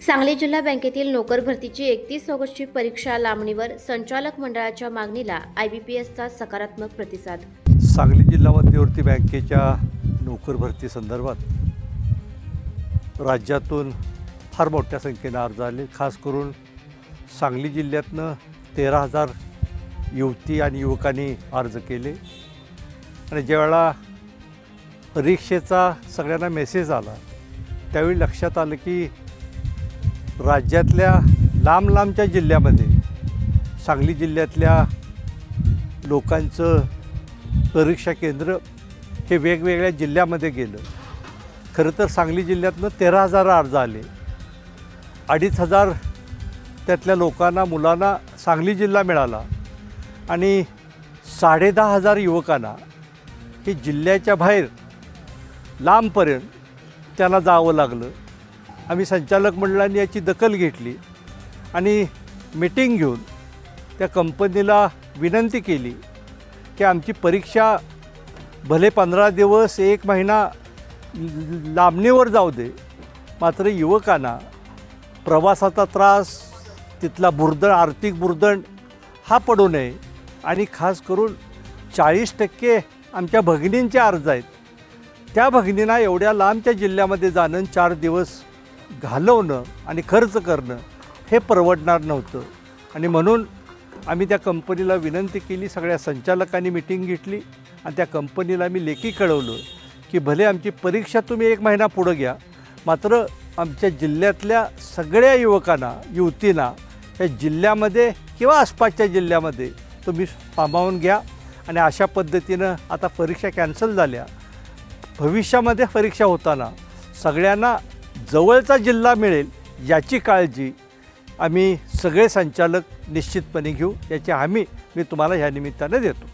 सांगली जिल्हा बँकेतील नोकर भरतीची 31 ऑगस्टची परीक्षा लांबणीवर संचालक मंडळाच्या मागणीला IBPSचा सकारात्मक प्रतिसाद। सांगली जिल्हा मध्यवर्ती बँकेच्या नोकर भरती संदर्भात राज्यातून फार मोठ्या संख्येने अर्ज आले। खास करून सांगली जिल्ह्यातनं 13,000 युवती आणि युवकांनी अर्ज केले आणि ज्यावेळेला परीक्षेचा सगळ्यांना मेसेज आला त्यावेळी लक्षात आलं की राज्यातल्या लांबच्या जिल्ह्यामध्ये सांगली जिल्ह्यातल्या लोकांचं परीक्षा केंद्र हे वेगवेगळ्या जिल्ह्यामध्ये गेलं। खरं तर सांगली जिल्ह्यातनं 13,000 अर्ज आले। 2,500 त्यातल्या लोकांना मुलांना सांगली जिल्हा मिळाला आणि 10,500 युवकांना हे जिल्ह्याच्या बाहेर लांबपर्यंत त्यांना जावं लागलं। आम्ही संचालक मंडळाने याची दखल घेतली आणि मीटिंग घेऊन त्या कंपनीला विनंती केली की आमची परीक्षा भले 15 दिवस 1 महिना लांबणीवर जाऊ दे, मात्र युवकांना प्रवासाचा त्रास, तिथला बुर्दण, आर्थिक बुर्दण हा पडू नये। आणि खास करून 40% आमच्या भगिनींचे अर्ज आहेत, त्या भगिनींना एवढ्या लांबच्या जिल्ह्यामध्ये जाणं, 4 दिवस घालवणं आणि खर्च करणं हे परवडणार नव्हतं। आणि म्हणून आम्ही त्या कंपनीला विनंती केली, सगळ्या संचालकांनी मीटिंग घेतली आणि त्या कंपनीला मी लेखी कळवलं की भले आमची परीक्षा तुम्ही 1 महिना पुढं घ्या, मात्र आमच्या जिल्ह्यातल्या सगळ्या युवकांना, युवतींना या जिल्ह्यामध्ये किंवा आसपासच्या जिल्ह्यामध्ये तुम्ही सामावून घ्या। आणि अशा पद्धतीनं आता परीक्षा कॅन्सल झाल्या। भविष्यामध्ये परीक्षा होताना सगळ्यांना जवळचा जिल्हा मिळेल याची काळजी आम्ही सगळे संचालक निश्चितपणे घेऊ, याची हमी मी तुम्हाला ह्या निमित्ताने देतो।